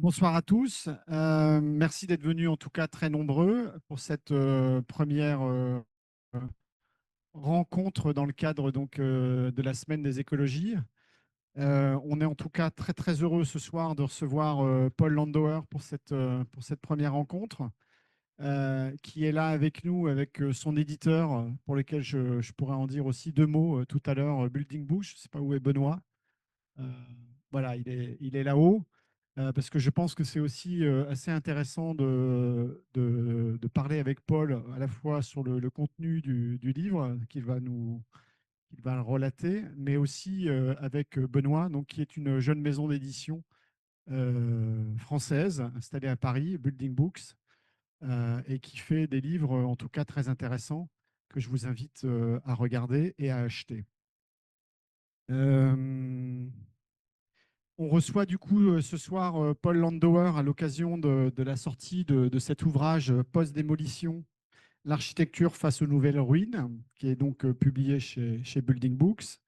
Bonsoir à tous. Merci d'être venus, en tout cas très nombreux, pour cette première rencontre dans le cadre de la Semaine des écologies. On est en tout cas très très heureux ce soir de recevoir Paul Landauer pour cette première rencontre, qui est là avec nous, avec son éditeur, pour lequel je pourrais en dire aussi deux mots tout à l'heure, Building Bush. Je ne sais pas où est Benoît. Euh, voilà, il est là-haut, parce que je pense que c'est aussi assez intéressant de parler avec Paul à la fois sur le contenu du livre qu'il va relater, mais aussi avec Benoît, donc, qui est une jeune maison d'édition française installée à Paris, Building Books, et qui fait des livres en tout cas très intéressants que je vous invite à regarder et à acheter. Euh, On reçoit du coup ce soir Paul Landauer à l'occasion de la sortie de cet ouvrage Post-démolition, l'architecture face aux nouvelles ruines, qui est donc publié chez Building Books.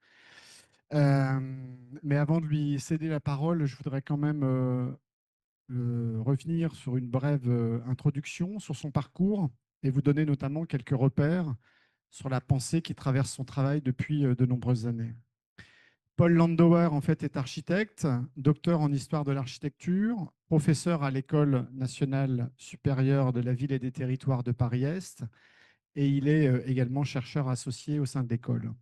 Euh, mais avant de lui céder la parole, je voudrais quand même revenir sur une brève introduction sur son parcours et vous donner notamment quelques repères sur la pensée qui traverse son travail depuis de nombreuses années. Paul Landauer, en fait, est architecte, docteur en histoire de l'architecture, professeur à l'École nationale supérieure de la ville et des territoires de Paris-Est, et il est également chercheur associé au sein de l'école.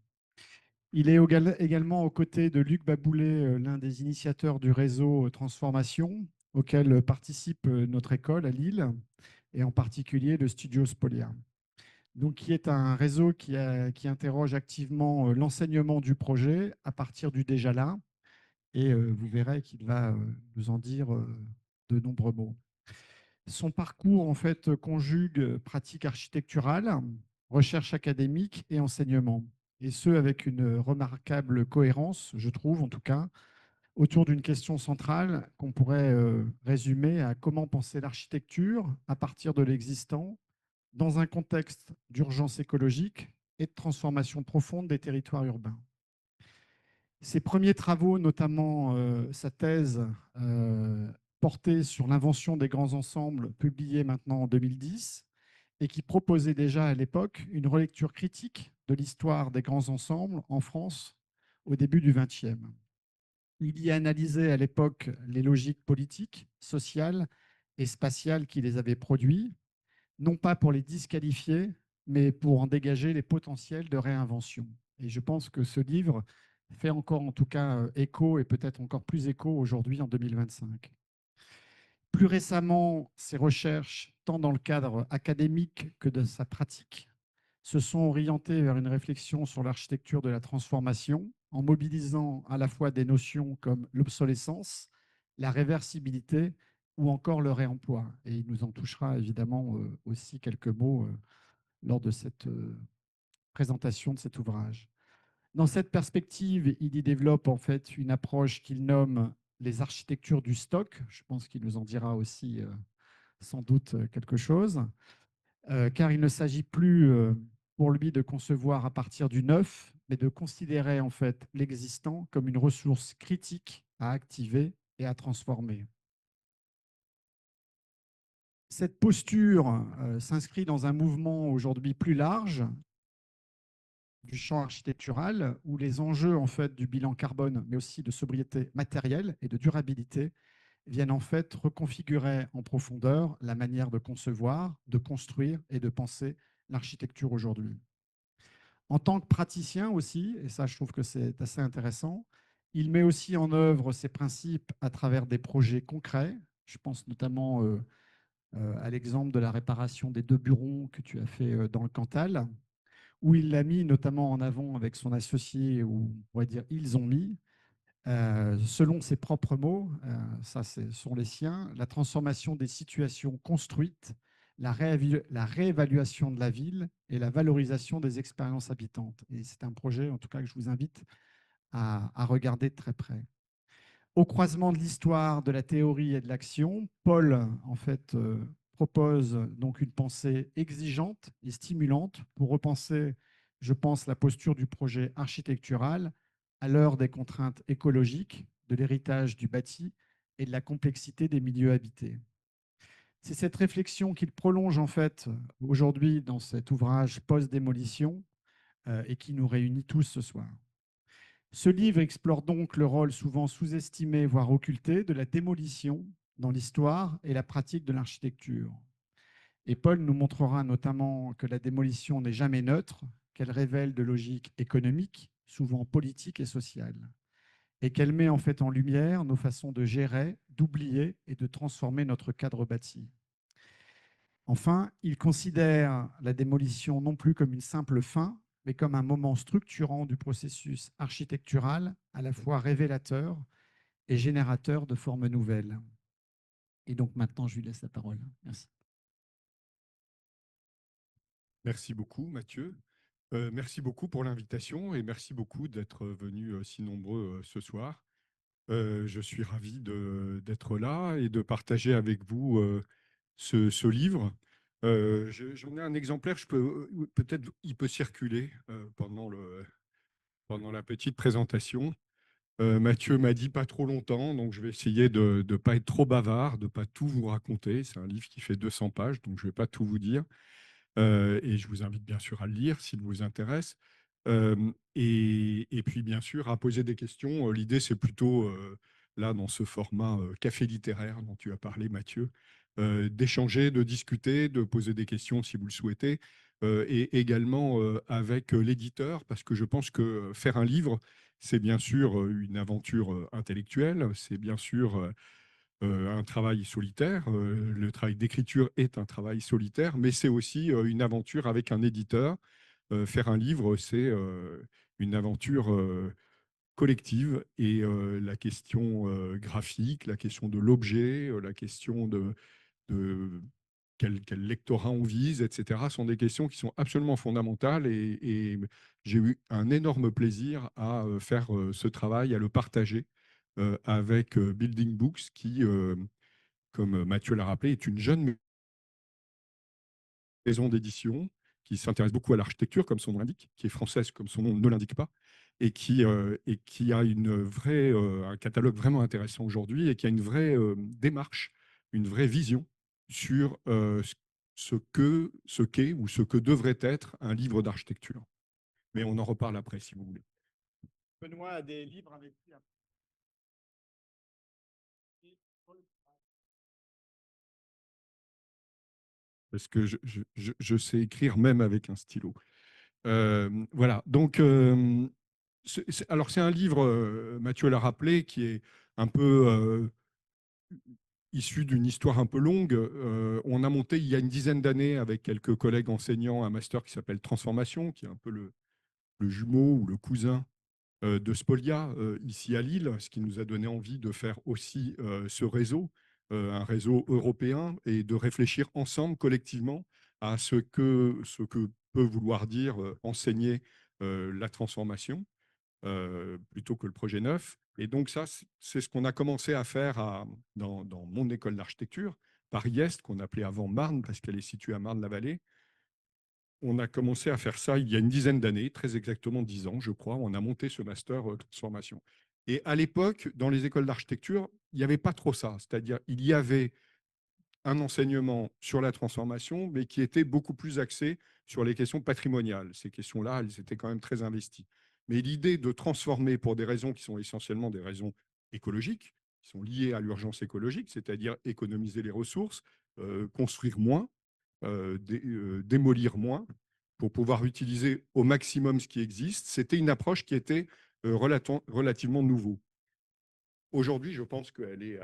Il est également aux côtés de Luc Baboulet, l'un des initiateurs du réseau Transformation, auquel participe notre école à Lille, et en particulier le studio Spolia. Donc, qui est un réseau qui interroge activement l'enseignement du projet à partir du déjà là, et vous verrez qu'il va nous en dire de nombreux mots. Son parcours, en fait, conjugue pratique architecturale, recherche académique et enseignement, et ce, avec une remarquable cohérence, je trouve en tout cas, autour d'une question centrale qu'on pourrait résumer à comment penser l'architecture à partir de l'existant dans un contexte d'urgence écologique et de transformation profonde des territoires urbains. Ses premiers travaux, notamment sa thèse portée sur l'invention des grands ensembles, publiée maintenant en 2010, et qui proposait déjà à l'époque une relecture critique de l'histoire des grands ensembles en France au début du XXe. Il y analysait à l'époque les logiques politiques, sociales et spatiales qui les avaient produits, non pas pour les disqualifier, mais pour en dégager les potentiels de réinvention. Et je pense que ce livre fait encore en tout cas écho, et peut-être encore plus écho aujourd'hui en 2025. Plus récemment, ses recherches, tant dans le cadre académique que de sa pratique, se sont orientées vers une réflexion sur l'architecture de la transformation, en mobilisant à la fois des notions comme l'obsolescence, la réversibilité ou encore le réemploi. Et il nous en touchera évidemment aussi quelques mots lors de cette présentation de cet ouvrage. Dans cette perspective, il y développe en fait une approche qu'il nomme les architectures du stock. Je pense qu'il nous en dira aussi sans doute quelque chose, car il ne s'agit plus pour lui de concevoir à partir du neuf, mais de considérer en fait l'existant comme une ressource critique à activer et à transformer. Cette posture s'inscrit dans un mouvement aujourd'hui plus large du champ architectural, où les enjeux en fait du bilan carbone, mais aussi de sobriété matérielle et de durabilité, viennent en fait reconfigurer en profondeur la manière de concevoir, de construire et de penser l'architecture aujourd'hui. En tant que praticien aussi, et ça je trouve que c'est assez intéressant, il met aussi en œuvre ces principes à travers des projets concrets. Je pense notamment à l'exemple de la réparation des deux burons que tu as fait dans le Cantal, où il l'a mis notamment en avant avec son associé, ou on pourrait dire ils ont mis, selon ses propres mots, ça ce sont les siens, la transformation des situations construites, la réévaluation de la ville et la valorisation des expériences habitantes. Et c'est un projet, en tout cas, que je vous invite à regarder de très près. Au croisement de l'histoire, de la théorie et de l'action, Paul, en fait, propose donc une pensée exigeante et stimulante pour repenser, je pense, la posture du projet architectural à l'heure des contraintes écologiques, de l'héritage du bâti et de la complexité des milieux habités. C'est cette réflexion qu'il prolonge en fait aujourd'hui dans cet ouvrage Post-démolition et qui nous réunit tous ce soir. Ce livre explore donc le rôle souvent sous-estimé, voire occulté, de la démolition dans l'histoire et la pratique de l'architecture. Et Paul nous montrera notamment que la démolition n'est jamais neutre, qu'elle révèle de logiques économiques, souvent politiques et sociales, et qu'elle met en fait en lumière nos façons de gérer, d'oublier et de transformer notre cadre bâti. Enfin, il considère la démolition non plus comme une simple fin, mais comme un moment structurant du processus architectural, à la fois révélateur et générateur de formes nouvelles. Et donc maintenant, je lui laisse la parole. Merci. Merci beaucoup, Mathieu. Merci beaucoup pour l'invitation et merci beaucoup d'être venus si nombreux ce soir. Je suis ravi d'être là et de partager avec vous ce livre. J'en ai un exemplaire, peut-être il peut circuler pendant la petite présentation. Mathieu m'a dit pas trop longtemps, donc je vais essayer de ne pas être trop bavard, de ne pas tout vous raconter. C'est un livre qui fait 200 pages, donc je ne vais pas tout vous dire. Et je vous invite bien sûr à le lire s'il vous intéresse. Et puis bien sûr à poser des questions. L'idée c'est plutôt là dans ce format café littéraire dont tu as parlé Mathieu, d'échanger, de discuter, de poser des questions si vous le souhaitez, et également avec l'éditeur parce que je pense que faire un livre c'est bien sûr une aventure intellectuelle, c'est bien sûr un travail solitaire. Le travail d'écriture est un travail solitaire, mais c'est aussi une aventure avec un éditeur. Faire un livre, c'est une aventure collective et la question graphique, la question de l'objet, la question de quel lectorat on vise, etc., sont des questions qui sont absolument fondamentales et j'ai eu un énorme plaisir à faire ce travail, à le partager avec Building Books qui, comme Mathieu l'a rappelé, est une jeune maison d'édition qui s'intéresse beaucoup à l'architecture, comme son nom l'indique, qui est française, comme son nom ne l'indique pas, et qui a un catalogue vraiment intéressant aujourd'hui et qui a une vraie démarche, une vraie vision sur ce qu'est ou ce que devrait être un livre d'architecture. Mais on en reparle après, si vous voulez. Benoît a des livres avec lui. Parce que je sais écrire même avec un stylo. Voilà, donc alors c'est un livre, Mathieu l'a rappelé, qui est un peu issu d'une histoire un peu longue. On a monté il y a une dizaine d'années avec quelques collègues enseignants un master qui s'appelle Transformation, qui est un peu le jumeau ou le cousin de Spolia ici à Lille, ce qui nous a donné envie de faire aussi ce réseau, un réseau européen, et de réfléchir ensemble, collectivement, à ce que peut vouloir dire enseigner la transformation plutôt que le projet neuf. Et donc ça, c'est ce qu'on a commencé à faire dans mon école d'architecture, Paris-Est, qu'on appelait avant Marne, parce qu'elle est située à Marne-la-Vallée. On a commencé à faire ça il y a une dizaine d'années, très exactement 10 ans, je crois. On a monté ce master transformation. Et à l'époque, dans les écoles d'architecture, il n'y avait pas trop ça. C'est-à-dire, il y avait un enseignement sur la transformation, mais qui était beaucoup plus axé sur les questions patrimoniales. Ces questions-là, elles étaient quand même très investies. Mais l'idée de transformer pour des raisons qui sont essentiellement des raisons écologiques, qui sont liées à l'urgence écologique, c'est-à-dire économiser les ressources, construire moins, démolir moins, pour pouvoir utiliser au maximum ce qui existe, c'était une approche qui était relativement nouveau. Aujourd'hui, je pense qu'elle est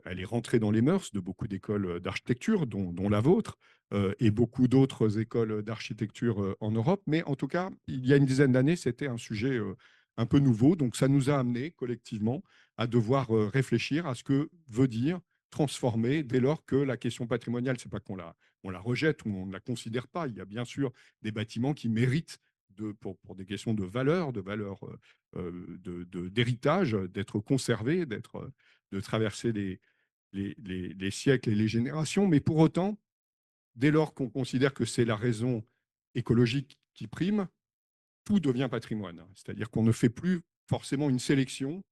elle est rentrée dans les mœurs de beaucoup d'écoles d'architecture, dont la vôtre, et beaucoup d'autres écoles d'architecture en Europe. Mais en tout cas, il y a une dizaine d'années, c'était un sujet un peu nouveau. Donc, ça nous a amené collectivement à devoir réfléchir à ce que veut dire transformer dès lors que la question patrimoniale, c'est pas on la rejette ou on ne la considère pas. Il y a bien sûr des bâtiments qui méritent pour des questions de valeur d'héritage, d'être conservé, de traverser les siècles et les générations. Mais pour autant, dès lors qu'on considère que c'est la raison écologique qui prime, tout devient patrimoine. C'est-à-dire qu'on ne fait plus forcément une sélection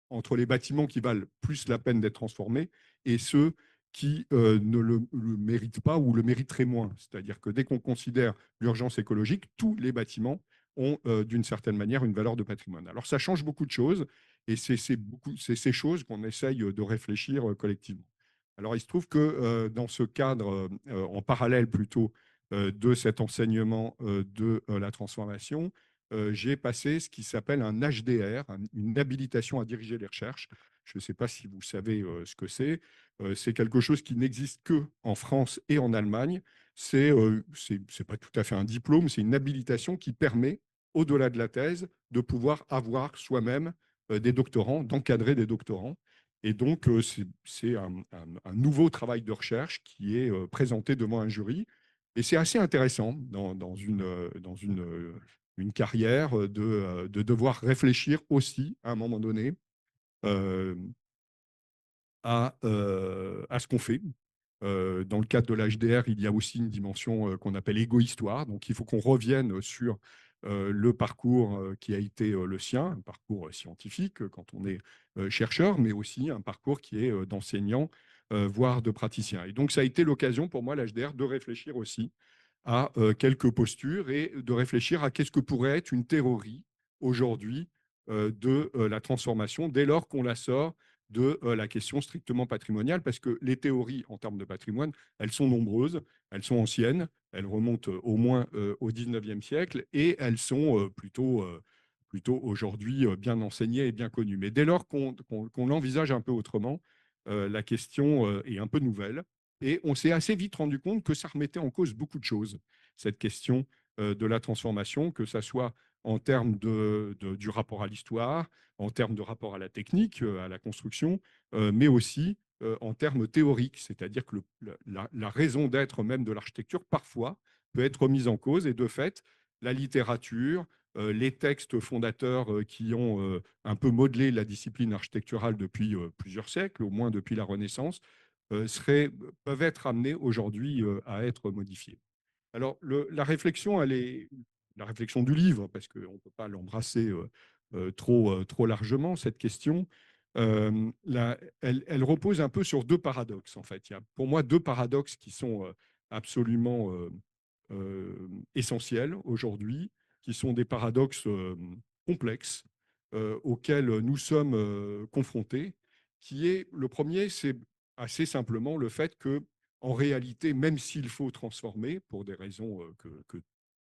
entre les bâtiments qui valent plus la peine d'être transformés et ceux qui ne le méritent pas ou le mériteraient moins. C'est-à-dire que dès qu'on considère l'urgence écologique, tous les bâtiments ont d'une certaine manière une valeur de patrimoine. Alors ça change beaucoup de choses et c'est ces choses qu'on essaye de réfléchir collectivement. Alors il se trouve que dans ce cadre, en parallèle plutôt de cet enseignement de la transformation, j'ai passé ce qui s'appelle un HDR, une habilitation à diriger les recherches. Je ne sais pas si vous savez ce que c'est. C'est quelque chose qui n'existe que en France et en Allemagne. C'est pas tout à fait un diplôme, c'est une habilitation qui permet, au-delà de la thèse, de pouvoir avoir soi-même des doctorants, d'encadrer des doctorants. Et donc, c'est un nouveau travail de recherche qui est présenté devant un jury. Et c'est assez intéressant une carrière de devoir réfléchir aussi, à un moment donné, euh, à ce qu'on fait. Dans le cadre de l'HDR, il y a aussi une dimension qu'on appelle égo-histoire. Donc, il faut qu'on revienne sur le parcours qui a été le sien, un parcours scientifique quand on est chercheur, mais aussi un parcours qui est d'enseignant, voire de praticien. Et donc, ça a été l'occasion pour moi, l'HDR, de réfléchir aussi à quelques postures et de réfléchir à qu'est-ce que pourrait être une théorie aujourd'hui de la transformation dès lors qu'on la sort de la question strictement patrimoniale, parce que les théories en termes de patrimoine, elles sont nombreuses, elles sont anciennes, elles remontent au moins au 19e siècle et elles sont plutôt aujourd'hui bien enseignées et bien connues. Mais dès lors qu'on l'envisage un peu autrement, la question est un peu nouvelle. Et on s'est assez vite rendu compte que ça remettait en cause beaucoup de choses, cette question de la transformation, que ça soit en termes du rapport à l'histoire, en termes de rapport à la technique, à la construction, mais aussi en termes théoriques. C'est-à-dire que la raison d'être même de l'architecture, parfois, peut être remise en cause. Et de fait, la littérature, les textes fondateurs qui ont un peu modelé la discipline architecturale depuis plusieurs siècles, au moins depuis la Renaissance, peuvent être amenés aujourd'hui à être modifiés. Alors, la réflexion, elle est la réflexion du livre, parce qu'on ne peut pas l'embrasser trop largement, cette question. Elle repose un peu sur deux paradoxes, en fait. Il y a pour moi deux paradoxes qui sont absolument essentiels aujourd'hui, qui sont des paradoxes complexes auxquels nous sommes confrontés. Le premier, c'est assez simplement le fait que, en réalité, même s'il faut transformer pour des raisons que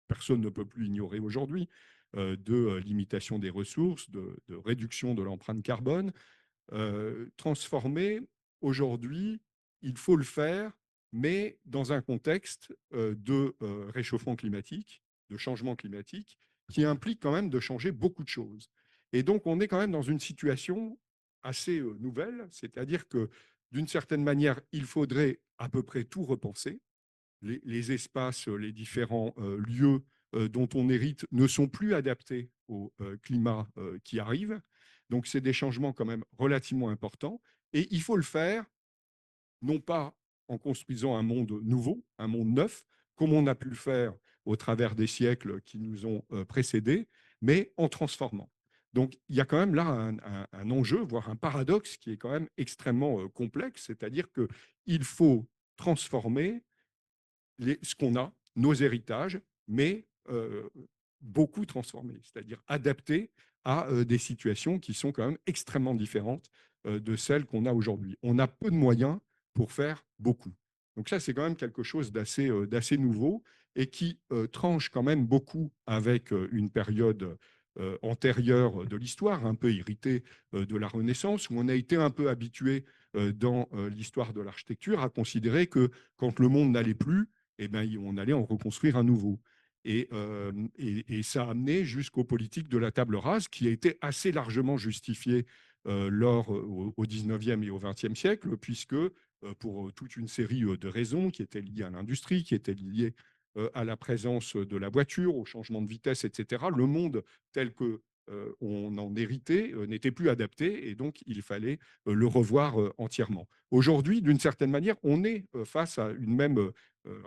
personne ne peut plus ignorer aujourd'hui, de limitation des ressources, de réduction de l'empreinte carbone, transformer aujourd'hui, il faut le faire, mais dans un contexte de réchauffement climatique, de changement climatique, qui implique quand même de changer beaucoup de choses. Et donc, on est quand même dans une situation assez nouvelle, c'est-à-dire que d'une certaine manière, il faudrait à peu près tout repenser. Les espaces, les différents lieux dont on hérite ne sont plus adaptés au climat qui arrive. Donc, c'est des changements quand même relativement importants. Et il faut le faire, non pas en construisant un monde nouveau, un monde neuf, comme on a pu le faire au travers des siècles qui nous ont précédés, mais en transformant. Donc, il y a quand même là un enjeu, voire un paradoxe qui est quand même extrêmement complexe, c'est-à-dire qu'il faut transformer ce qu'on a, nos héritages, mais beaucoup transformés, c'est-à-dire adaptés à des situations qui sont quand même extrêmement différentes de celles qu'on a aujourd'hui. On a peu de moyens pour faire beaucoup. Donc ça, c'est quand même quelque chose d'assez nouveau et qui tranche quand même beaucoup avec une période antérieure de l'histoire, un peu héritée de la Renaissance, où on a été un peu habitué dans l'histoire de l'architecture à considérer que quand le monde n'allait plus, eh ben, on allait en reconstruire un nouveau. Et ça a amené jusqu'aux politiques de la table rase, qui a été assez largement justifiée au 19e et au 20e siècle, puisque pour toute une série de raisons qui étaient liées à l'industrie, qui étaient liées à la présence de la voiture, au changement de vitesse, etc., le monde tel que on en héritait n'était plus adapté et donc il fallait le revoir entièrement. Aujourd'hui, d'une certaine manière, on est face à une même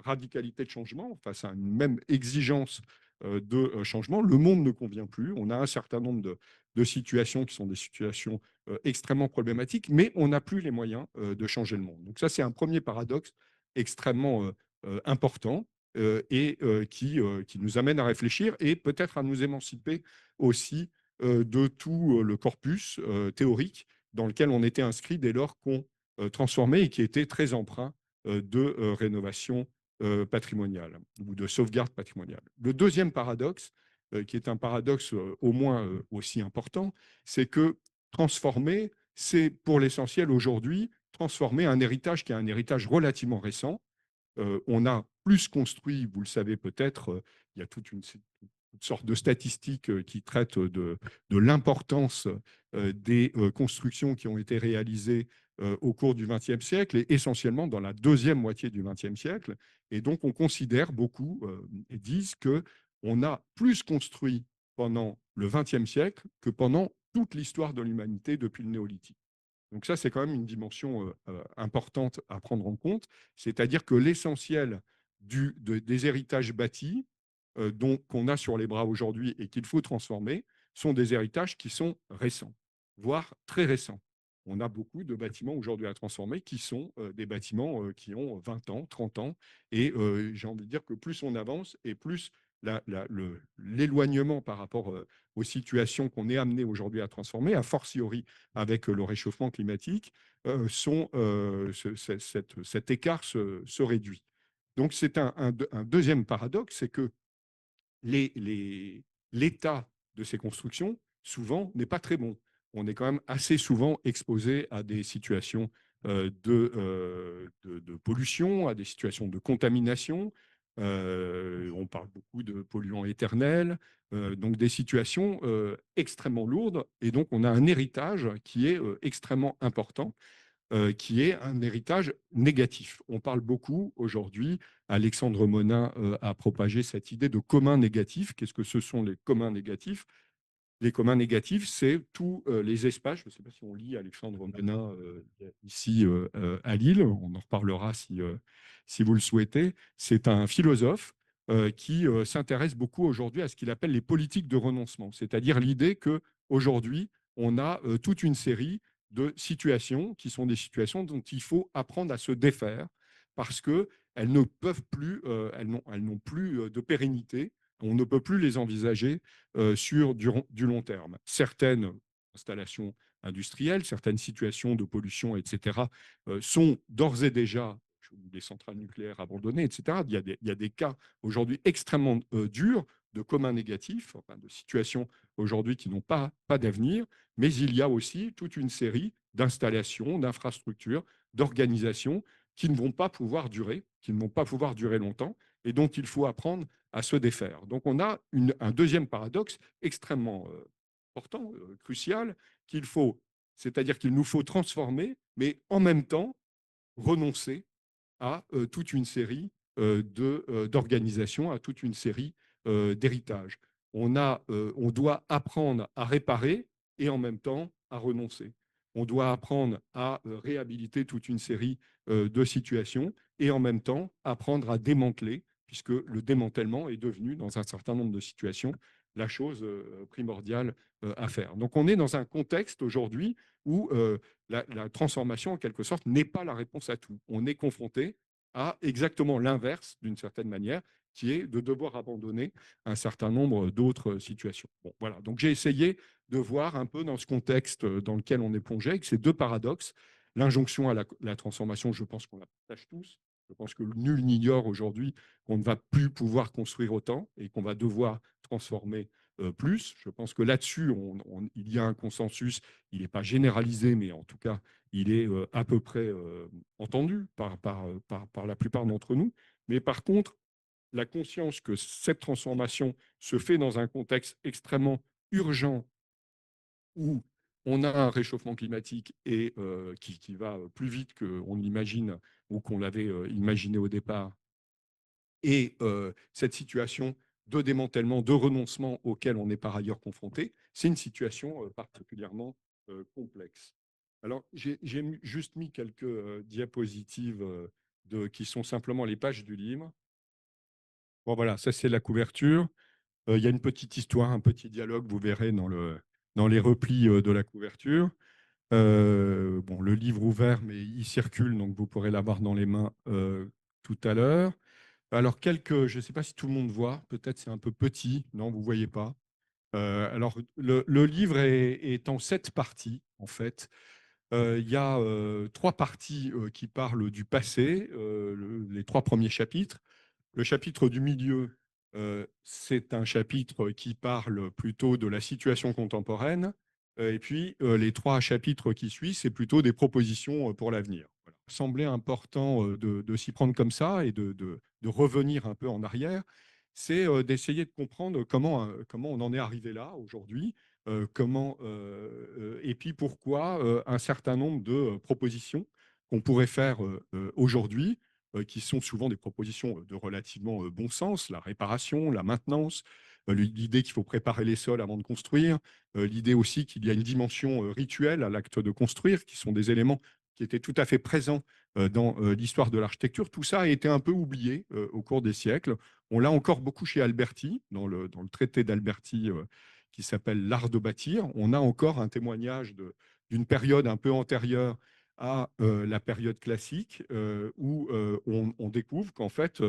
radicalité de changement, face à une même exigence de changement. Le monde ne convient plus. On a un certain nombre de situations qui sont des situations extrêmement problématiques, mais on n'a plus les moyens de changer le monde. Donc ça, c'est un premier paradoxe extrêmement important qui nous amène à réfléchir et peut-être à nous émanciper aussi de tout le corpus théorique dans lequel on était inscrit dès lors qu'on transformait et qui était très empreint de rénovation patrimoniale ou de sauvegarde patrimoniale. Le deuxième paradoxe, qui est un paradoxe au moins aussi important, c'est que transformer, c'est pour l'essentiel aujourd'hui transformer un héritage qui est un héritage relativement récent. On a plus construit, vous le savez peut-être, il y a toute une sorte de statistiques qui traitent de l'importance des constructions qui ont été réalisées au cours du XXe siècle et essentiellement dans la deuxième moitié du XXe siècle. Et donc, on considère beaucoup et disent qu'on a plus construit pendant le XXe siècle que pendant toute l'histoire de l'humanité depuis le néolithique. Donc ça, c'est quand même une dimension importante à prendre en compte, c'est-à-dire que l'essentiel des héritages bâtis qu'on a sur les bras aujourd'hui et qu'il faut transformer sont des héritages qui sont récents, voire très récents. On a beaucoup de bâtiments aujourd'hui à transformer qui sont des bâtiments qui ont 20 ans, 30 ans, et j'ai envie de dire que plus on avance et plus l'éloignement par rapport aux situations qu'on est amené aujourd'hui à transformer, a fortiori avec le réchauffement climatique, cet écart se réduit. Donc c'est un deuxième paradoxe, c'est que l'état de ces constructions, souvent, n'est pas très bon. On est quand même assez souvent exposé à des situations de pollution, à des situations de contamination. On parle beaucoup de polluants éternels, donc des situations extrêmement lourdes. Et donc, on a un héritage qui est extrêmement important, qui est un héritage négatif. On parle beaucoup aujourd'hui, Alexandre Monin a propagé cette idée de commun négatif. Qu'est-ce que ce sont les communs négatifs? Les communs négatifs, c'est tous les espaces, je ne sais pas si on lit Alexandre Monin ici à Lille, on en reparlera si vous le souhaitez. C'est un philosophe qui s'intéresse beaucoup aujourd'hui à ce qu'il appelle les politiques de renoncement, c'est-à-dire l'idée qu'aujourd'hui, on a toute une série de situations qui sont des situations dont il faut apprendre à se défaire parce qu'elles ne peuvent plus, elles n'ont plus de pérennité. On ne peut plus les envisager sur du long terme. Certaines installations industrielles, certaines situations de pollution, etc., sont d'ores et déjà des centrales nucléaires abandonnées, etc. Il y a des cas aujourd'hui extrêmement durs de communs négatifs, enfin, de situations aujourd'hui qui n'ont pas d'avenir, mais il y a aussi toute une série d'installations, d'infrastructures, d'organisations qui ne vont pas pouvoir durer, qui ne vont pas pouvoir durer longtemps, et dont il faut apprendre à se défaire. Donc on a un deuxième paradoxe extrêmement important, crucial, c'est-à-dire qu'il nous faut transformer, mais en même temps renoncer à toute une série d'organisations, à toute une série d'héritages. On doit apprendre à réparer et en même temps à renoncer. On doit apprendre à réhabiliter toute une série de situations et en même temps apprendre à démanteler, puisque le démantèlement est devenu, dans un certain nombre de situations, la chose primordiale à faire. Donc on est dans un contexte aujourd'hui où la transformation, en quelque sorte, n'est pas la réponse à tout. On est confronté à exactement l'inverse, d'une certaine manière, qui est de devoir abandonner un certain nombre d'autres situations. Bon, voilà. Donc j'ai essayé de voir un peu dans ce contexte dans lequel on est plongé, avec ces deux paradoxes. L'injonction à la transformation, je pense qu'on la partage tous. Je pense que nul n'ignore aujourd'hui qu'on ne va plus pouvoir construire autant et qu'on va devoir transformer plus. Je pense que là-dessus, il y a un consensus. Il n'est pas généralisé, mais en tout cas, il est à peu près entendu par la plupart d'entre nous. Mais par contre, la conscience que cette transformation se fait dans un contexte extrêmement urgent où on a un réchauffement climatique et qui va plus vite qu'on l'imagine ou qu'on l'avait imaginé au départ, et cette situation de démantèlement, de renoncement auquel on est par ailleurs confronté, c'est une situation particulièrement complexe. Alors, j'ai juste mis quelques diapositives qui sont simplement les pages du livre. Bon, voilà, ça c'est la couverture. Il y a une petite histoire, un petit dialogue, vous verrez dans les replis de la couverture. Bon, le livre ouvert, mais il circule, donc vous pourrez l'avoir dans les mains tout à l'heure. Alors, je ne sais pas si tout le monde voit, peut-être c'est un peu petit, non, vous ne voyez pas. Alors, le livre est en 7 parties, en fait. Il y a 3 parties qui parlent du passé, les 3 premiers chapitres. Le chapitre du milieu, c'est un chapitre qui parle plutôt de la situation contemporaine. Et puis, les 3 chapitres qui suivent, c'est plutôt des propositions pour l'avenir. Voilà. Il semblait important de s'y prendre comme ça et de revenir un peu en arrière. C'est d'essayer de comprendre comment on en est arrivé là aujourd'hui, et puis pourquoi un certain nombre de propositions qu'on pourrait faire aujourd'hui, qui sont souvent des propositions de relativement bon sens, la réparation, la maintenance, l'idée qu'il faut préparer les sols avant de construire, l'idée aussi qu'il y a une dimension rituelle à l'acte de construire, qui sont des éléments qui étaient tout à fait présents dans l'histoire de l'architecture. Tout ça a été un peu oublié au cours des siècles. On l'a encore beaucoup chez Alberti, dans le traité d'Alberti qui s'appelle L'art de bâtir. On a encore un témoignage d'une période un peu antérieure à la période classique, où on découvre qu'en fait,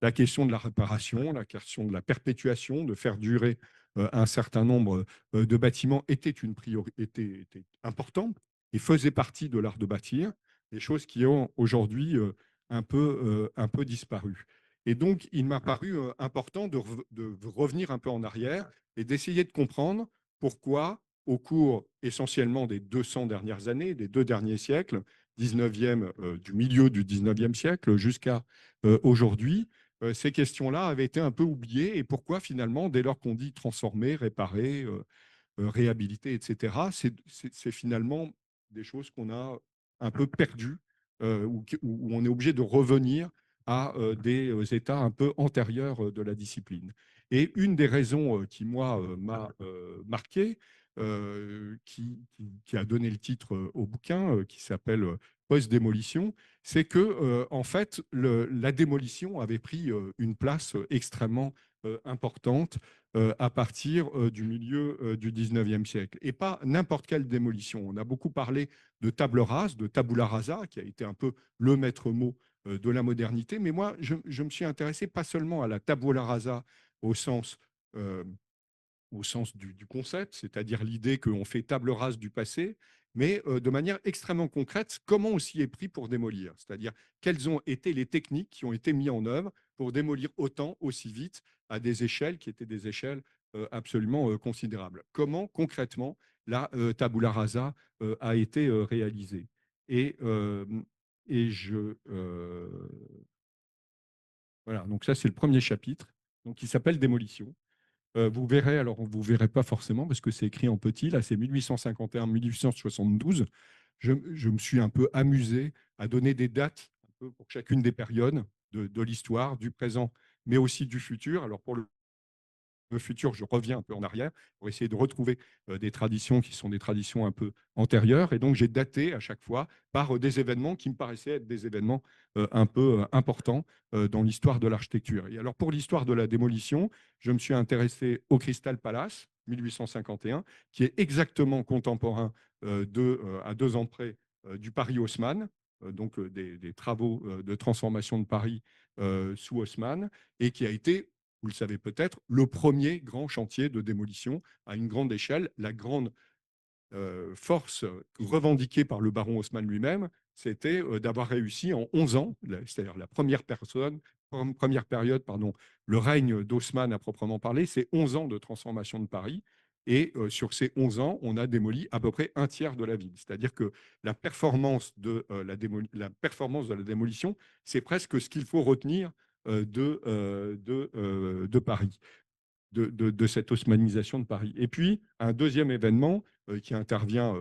la question de la réparation, la question de la perpétuation, de faire durer un certain nombre de bâtiments était une priorité, était importante et faisait partie de l'art de bâtir, des choses qui ont aujourd'hui un peu disparu. Et donc, il m'a paru important de revenir un peu en arrière et d'essayer de comprendre pourquoi, au cours essentiellement des 200 dernières années, des 2 derniers siècles, 19e, du milieu du 19e siècle jusqu'à aujourd'hui, ces questions-là avaient été un peu oubliées et pourquoi finalement, dès lors qu'on dit transformer, réparer, réhabiliter, etc., c'est finalement des choses qu'on a un peu perdues, où on est obligé de revenir à des états un peu antérieurs de la discipline. Et une des raisons qui, moi, m'a marqué, qui a donné le titre au bouquin, qui s'appelle Post-démolition, c'est que, en fait, la démolition avait pris une place extrêmement importante à partir du milieu du 19e siècle. Et pas n'importe quelle démolition. On a beaucoup parlé de table rase, de tabula rasa, qui a été un peu le maître mot de la modernité. Mais moi, je me suis intéressé pas seulement à la tabula rasa au sens euh, du concept, c'est-à-dire l'idée qu'on fait table rase du passé, mais de manière extrêmement concrète, comment on s'y est pris pour démolir, c'est-à-dire quelles ont été les techniques qui ont été mises en œuvre pour démolir autant, aussi vite, à des échelles qui étaient des échelles absolument considérables. Comment concrètement la tabula rasa a été réalisée. Et, euh, et voilà, donc ça c'est le premier chapitre, donc qui s'appelle Démolition. Vous verrez, alors vous ne verrez pas forcément parce que c'est écrit en petit, là c'est 1851-1872. Je me suis un peu amusé à donner des dates un peu pour chacune des périodes de l'histoire, du présent, mais aussi du futur. Alors pour le futur, je reviens un peu en arrière pour essayer de retrouver des traditions qui sont des traditions un peu antérieures. Et donc, j'ai daté à chaque fois par des événements qui me paraissaient être des événements un peu importants dans l'histoire de l'architecture. Et alors, pour l'histoire de la démolition, je me suis intéressé au Crystal Palace, 1851, qui est exactement contemporain à 2 ans près du Paris Haussmann, donc des travaux de transformation de Paris sous Haussmann, et qui a été, vous le savez peut-être, le premier grand chantier de démolition à une grande échelle. La grande force revendiquée par le baron Haussmann lui-même, c'était d'avoir réussi en 11 ans, c'est-à-dire la première période, pardon, le règne d'Haussmann à proprement parler, c'est 11 ans de transformation de Paris. Et sur ces 11 ans, on a démoli à peu près un tiers de la ville. C'est-à-dire que la performance de la démolition, c'est presque ce qu'il faut retenir de Paris, de cette haussmannisation de Paris. Et puis, un deuxième événement qui intervient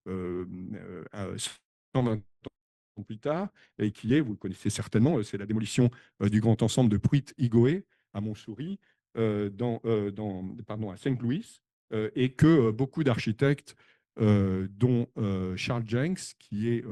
120 ans plus tard, et qui est, vous le connaissez certainement, c'est la démolition du grand ensemble de Pruit-Igoé à Montsouris, pardon, à Saint-Louis, et que beaucoup d'architectes, dont Charles Jenks, qui est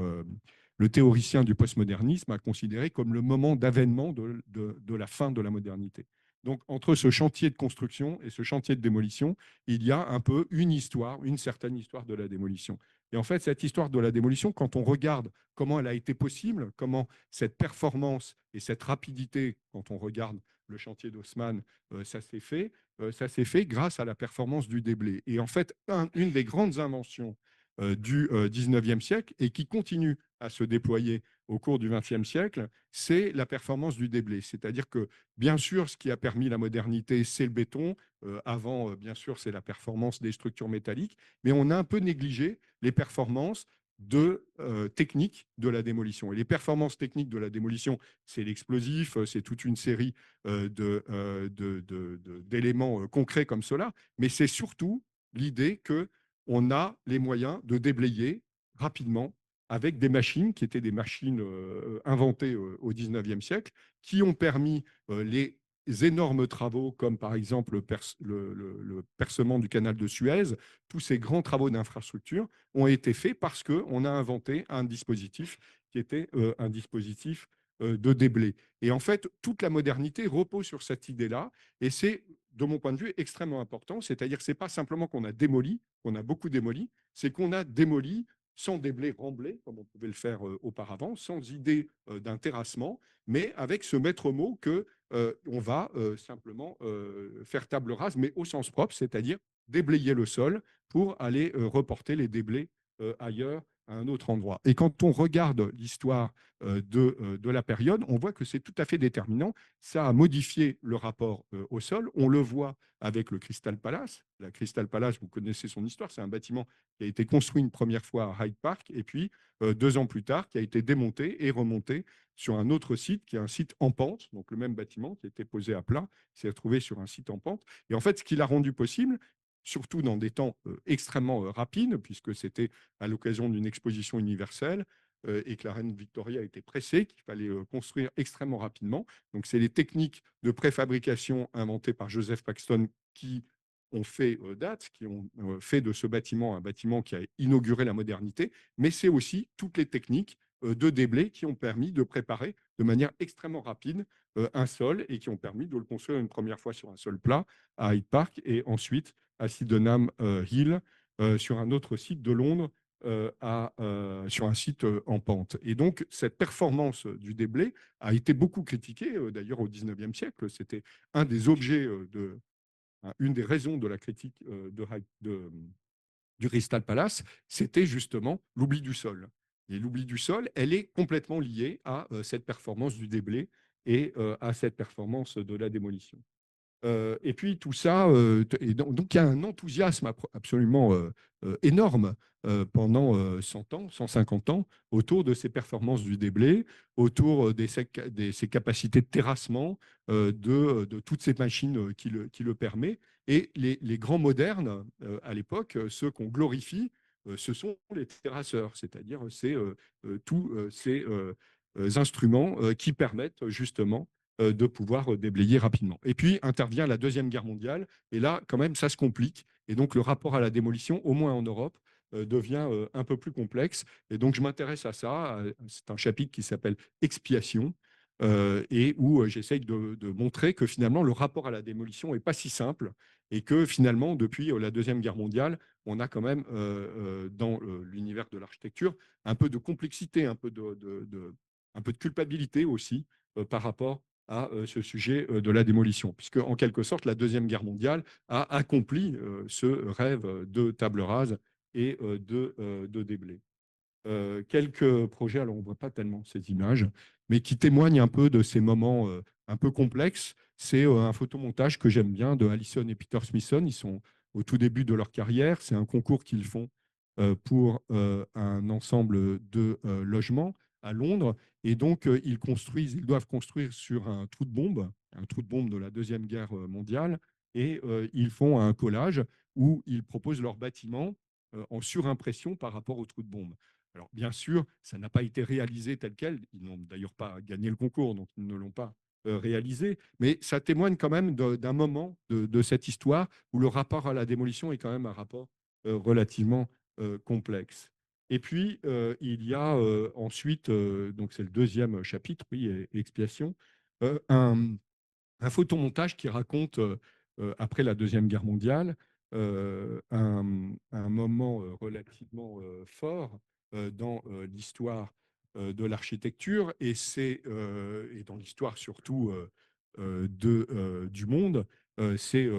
le théoricien du postmodernisme, a considéré comme le moment d'avènement de la fin de la modernité. Donc, entre ce chantier de construction et ce chantier de démolition, il y a un peu une histoire, une certaine histoire de la démolition. Et en fait, cette histoire de la démolition, quand on regarde comment elle a été possible, comment cette performance et cette rapidité, quand on regarde le chantier d'Haussmann, ça s'est fait grâce à la performance du déblai. Et en fait, une des grandes inventions du 19e siècle et qui continue à se déployer au cours du 20e siècle, c'est la performance du déblai. C'est-à-dire que, bien sûr, ce qui a permis la modernité, c'est le béton. Avant, bien sûr, c'est la performance des structures métalliques. Mais on a un peu négligé les performances techniques de la démolition. Et les performances techniques de la démolition, c'est l'explosif, c'est toute une série d'éléments concrets comme cela. Mais c'est surtout l'idée qu'on a les moyens de déblayer rapidement avec des machines qui étaient des machines inventées au 19e siècle, qui ont permis les énormes travaux comme par exemple le percement du canal de Suez. Tous ces grands travaux d'infrastructure ont été faits parce qu'on a inventé un dispositif qui était un dispositif de déblai. Et en fait, toute la modernité repose sur cette idée-là, et c'est, de mon point de vue, extrêmement important. C'est-à-dire que ce n'est pas simplement qu'on a démoli, qu'on a beaucoup démoli, c'est qu'on a démoli sans déblai remblai, comme on pouvait le faire auparavant, sans idée d'un terrassement, mais avec ce maître mot que on va simplement faire table rase, mais au sens propre, c'est-à-dire déblayer le sol pour aller reporter les déblais ailleurs, à un autre endroit. Et quand on regarde l'histoire de la période, on voit que c'est tout à fait déterminant. Ça a modifié le rapport au sol. On le voit avec le Crystal Palace. La Crystal Palace, vous connaissez son histoire, c'est un bâtiment qui a été construit une première fois à Hyde Park, et puis 2 ans plus tard, qui a été démonté et remonté sur un autre site, qui est un site en pente, donc le même bâtiment qui était posé à plat, s'est retrouvé sur un site en pente. Et en fait, ce qui l'a rendu possible, surtout dans des temps extrêmement rapides, puisque c'était à l'occasion d'une exposition universelle, et que la reine Victoria a été pressée, qu'il fallait construire extrêmement rapidement. Donc, c'est les techniques de préfabrication inventées par Joseph Paxton qui ont fait date, qui ont fait de ce bâtiment un bâtiment qui a inauguré la modernité, mais c'est aussi toutes les techniques de déblai qui ont permis de préparer de manière extrêmement rapide un sol, et qui ont permis de le construire une première fois sur un sol plat à Hyde Park, et ensuite à Sydenham Hill, sur un autre site de Londres, sur un site en pente. Et donc, cette performance du déblai a été beaucoup critiquée, d'ailleurs au 19e siècle. C'était un des objets, une des raisons de la critique du Crystal Palace, c'était justement l'oubli du sol. Et l'oubli du sol, elle est complètement liée à cette performance du déblai et à cette performance de la démolition. Et puis tout ça, et donc il y a un enthousiasme absolument énorme pendant 100 ans, 150 ans, autour de ces performances du déblai, autour ces capacités de terrassement, de toutes ces machines qui le permettent. Et les grands modernes, à l'époque, ceux qu'on glorifie, ce sont les terrasseurs, c'est-à-dire tous ces instruments qui permettent justement de pouvoir déblayer rapidement. Et puis intervient la Deuxième Guerre mondiale, et là, quand même, ça se complique. Et donc, le rapport à la démolition, au moins en Europe, devient un peu plus complexe. Et donc, je m'intéresse à ça. C'est un chapitre qui s'appelle Expiation, et où j'essaye de montrer que finalement, le rapport à la démolition n'est pas si simple, et que finalement, depuis la Deuxième Guerre mondiale, on a quand même, dans l'univers de l'architecture, un peu de complexité, un peu de culpabilité aussi par rapport à ce sujet de la démolition, puisque en quelque sorte, la Deuxième Guerre mondiale a accompli ce rêve de table rase et de déblai. Quelques projets, alors on ne voit pas tellement ces images, mais qui témoignent un peu de ces moments un peu complexes. C'est un photomontage que j'aime bien de Allison et Peter Smithson. Ils sont au tout début de leur carrière. C'est un concours qu'ils font pour un ensemble de logements à Londres. Et donc, ils doivent construire sur un trou de bombe de la Deuxième Guerre mondiale. Et ils font un collage où ils proposent leur bâtiment en surimpression par rapport au trou de bombe. Alors, bien sûr, ça n'a pas été réalisé tel quel. Ils n'ont d'ailleurs pas gagné le concours, donc ils ne l'ont pas réalisé. Mais ça témoigne quand même d'un moment de cette histoire où le rapport à la démolition est quand même un rapport relativement complexe. Et puis, il y a ensuite, donc c'est le deuxième chapitre, oui, expiation, un, un photomontage qui raconte, après la Deuxième Guerre mondiale, un moment relativement fort dans l'histoire de l'architecture et dans l'histoire surtout du monde, c'est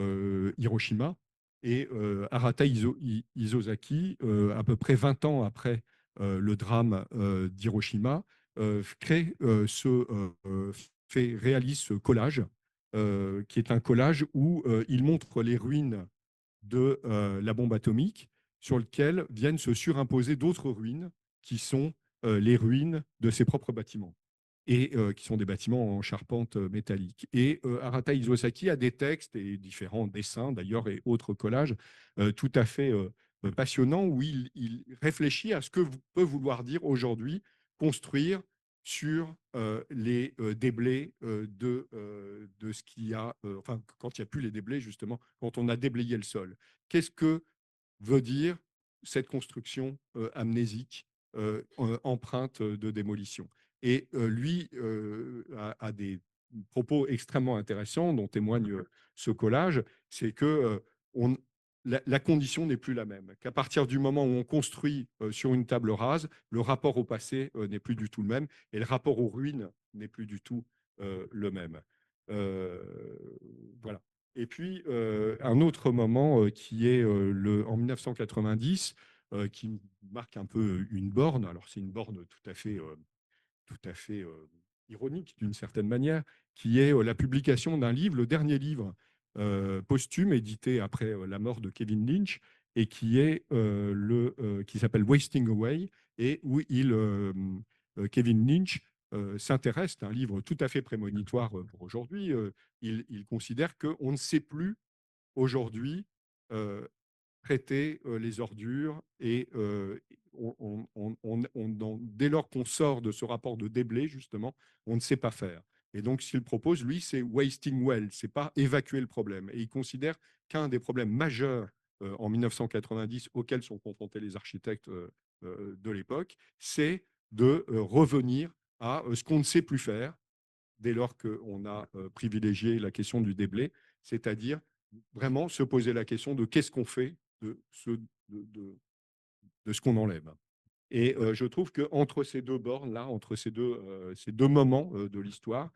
Hiroshima. Et Arata Isozaki, à peu près 20 ans après le drame d'Hiroshima, réalise ce collage, qui est un collage où il montre les ruines de la bombe atomique, sur lequel viennent se surimposer d'autres ruines qui sont les ruines de ses propres bâtiments et qui sont des bâtiments en charpente métallique. Et Arata Isozaki a des textes et différents dessins, d'ailleurs, et autres collages tout à fait passionnants, où il réfléchit à ce que peut vouloir dire aujourd'hui construire sur les déblais de ce qu'il y a, enfin, quand il n'y a plus les déblais, justement, quand on a déblayé le sol. Qu'est-ce que veut dire cette construction amnésique, empreinte de démolition? Et lui a des propos extrêmement intéressants dont témoigne ce collage, c'est que la condition n'est plus la même, qu'à partir du moment où on construit sur une table rase, le rapport au passé n'est plus du tout le même, et le rapport aux ruines n'est plus du tout le même. Euh, voilà. Et puis, un autre moment qui est en 1990, qui marque un peu une borne. Alors, c'est une borne tout à fait ironique d'une certaine manière, qui est la publication d'un livre, le dernier livre posthume, édité après la mort de Kevin Lynch, et qui s'appelle Wasting Away, et où Kevin Lynch s'intéresse, c'est un livre tout à fait prémonitoire pour aujourd'hui, il considère qu'on ne sait plus aujourd'hui euh, traiter les ordures et dès lors qu'on sort de ce rapport de déblai, justement, on ne sait pas faire. Et donc, ce qu'il propose, lui, c'est wasting well, c'est pas évacuer le problème. Et il considère qu'un des problèmes majeurs en 1990 auxquels sont confrontés les architectes de l'époque, c'est de revenir à ce qu'on ne sait plus faire dès lors qu'on a privilégié la question du déblai, c'est-à-dire vraiment se poser la question de qu'est-ce qu'on fait de ce qu'on enlève. Et je trouve qu'entre ces deux bornes-là, entre ces deux moments de l'histoire,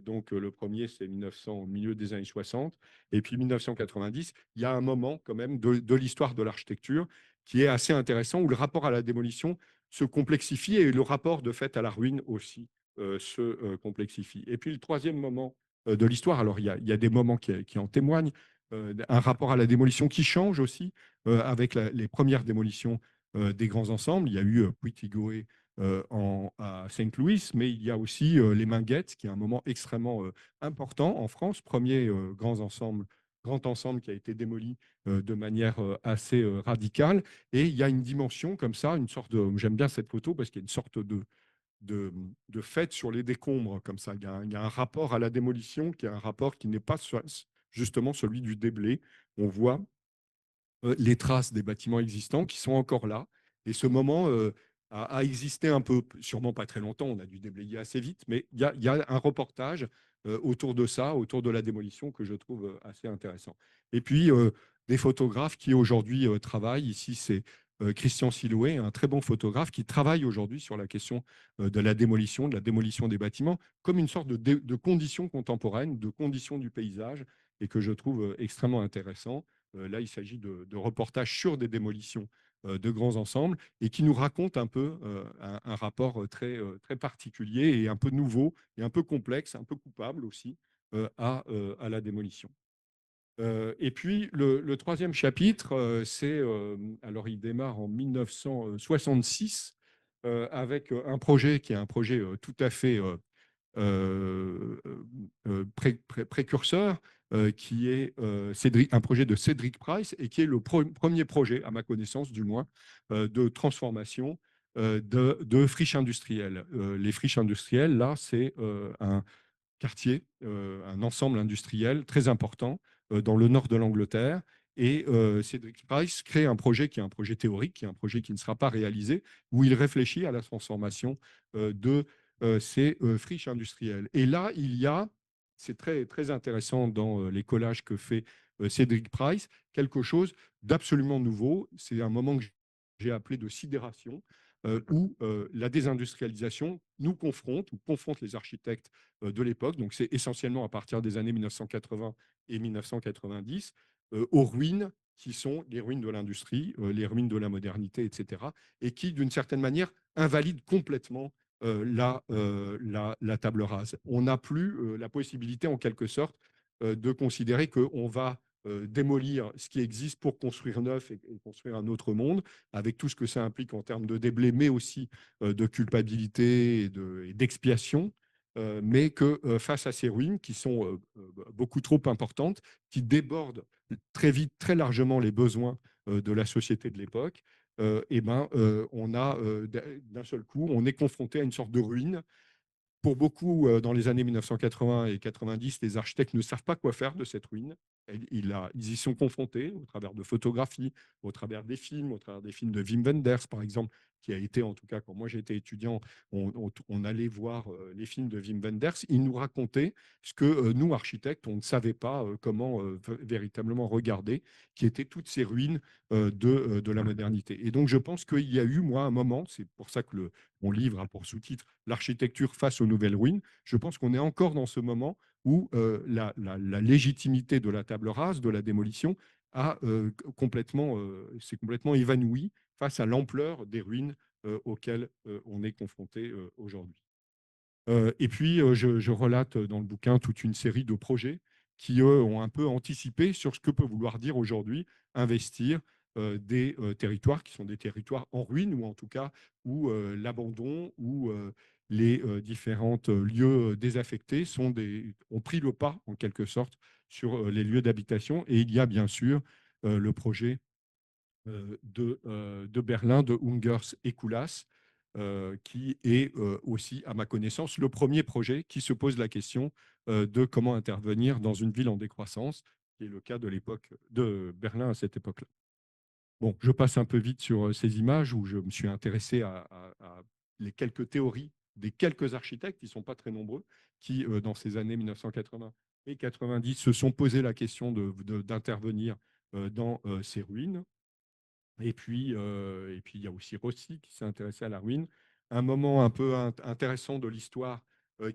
donc le premier, c'est 1900, au milieu des années 60, et puis 1990, il y a un moment quand même de l'histoire de l'architecture qui est assez intéressant, où le rapport à la démolition se complexifie et le rapport de fait à la ruine aussi se complexifie. Et puis le troisième moment de l'histoire, alors il y a des moments qui en témoignent, un rapport à la démolition qui change aussi avec les premières démolitions des grands ensembles. Il y a eu Puitigoé à Saint-Louis, mais il y a aussi les Minguettes, qui est un moment extrêmement important en France, premier grand ensemble qui a été démoli de manière assez radicale. Et il y a une dimension comme ça, une sorte de... J'aime bien cette photo parce qu'il y a une sorte de fête sur les décombres, comme ça. Il y a un rapport à la démolition qui est un rapport qui n'est pas justement celui du déblai. On voit les traces des bâtiments existants qui sont encore là. Et ce moment a existé un peu, sûrement pas très longtemps, on a dû déblayer assez vite, mais il y a un reportage autour de ça, autour de la démolition, que je trouve assez intéressant. Et puis, des photographes qui aujourd'hui travaillent, ici c'est Christian Silouet, un très bon photographe qui travaille aujourd'hui sur la question de la démolition des bâtiments, comme une sorte de conditions contemporaines, de conditions du paysage, et que je trouve extrêmement intéressant. Là, il s'agit de reportages sur des démolitions de grands ensembles et qui nous racontent un peu un rapport très particulier et un peu nouveau et un peu complexe, un peu coupable aussi à la démolition. Et puis, le troisième chapitre, alors il démarre en 1966 avec un projet qui est un projet tout à fait précurseur, qui est un projet de Cédric Price et qui est le premier projet, à ma connaissance du moins, de transformation de friches industrielles. Les friches industrielles, là, c'est un quartier, un ensemble industriel très important dans le nord de l'Angleterre. Et Cédric Price crée un projet qui est un projet théorique, qui est un projet qui ne sera pas réalisé, où il réfléchit à la transformation de ces friches industrielles. Et là, il y a c'est très, très intéressant dans les collages que fait Cédric Price, quelque chose d'absolument nouveau. C'est un moment que j'ai appelé de sidération, où la désindustrialisation nous confronte, ou confronte les architectes de l'époque, donc c'est essentiellement à partir des années 1980 et 1990, aux ruines qui sont les ruines de l'industrie, les ruines de la modernité, etc., et qui, d'une certaine manière, invalident complètement la table rase. On n'a plus la possibilité, en quelque sorte, de considérer qu'on va démolir ce qui existe pour construire neuf et construire un autre monde, avec tout ce que ça implique en termes de déblai, mais aussi de culpabilité et d'expiation. Mais que face à ces ruines qui sont beaucoup trop importantes, qui débordent très vite, très largement les besoins de la société de l'époque, eh ben, on a d'un seul coup, on est confronté à une sorte de ruine. Pour beaucoup, dans les années 1980 et 90, les architectes ne savent pas quoi faire de cette ruine. Ils y sont confrontés au travers de photographies, au travers des films, au travers des films de Wim Wenders, par exemple, qui a été, en tout cas, quand moi j'étais étudiant, on allait voir les films de Wim Wenders. Il nous racontait ce que nous, architectes, on ne savait pas comment véritablement regarder, qui étaient toutes ces ruines de la modernité. Et donc, je pense qu'il y a eu, moi, un moment, c'est pour ça que mon livre a pour sous-titre L'architecture face aux nouvelles ruines. Je pense qu'on est encore dans ce moment où la légitimité de la table rase, de la démolition, s'est complètement évanouie face à l'ampleur des ruines auxquelles on est confronté aujourd'hui. Et puis, je relate dans le bouquin toute une série de projets qui, eux, ont un peu anticipé sur ce que peut vouloir dire aujourd'hui investir des territoires qui sont des territoires en ruine, ou en tout cas où l'abandon ou les différents lieux désaffectés ont pris le pas, en quelque sorte, sur les lieux d'habitation. Et il y a bien sûr le projet de Berlin, de Ungers et Koulas, qui est aussi, à ma connaissance, le premier projet qui se pose la question de comment intervenir dans une ville en décroissance, qui est le cas de l'époque de Berlin à cette époque-là. Bon, je passe un peu vite sur ces images où je me suis intéressé à les quelques théories des quelques architectes, qui ne sont pas très nombreux, qui, dans ces années 1980 et 90, se sont posé la question d'intervenir dans ces ruines. Et puis, il y a aussi Rossi qui s'est intéressé à la ruine. Un moment un peu intéressant de l'histoire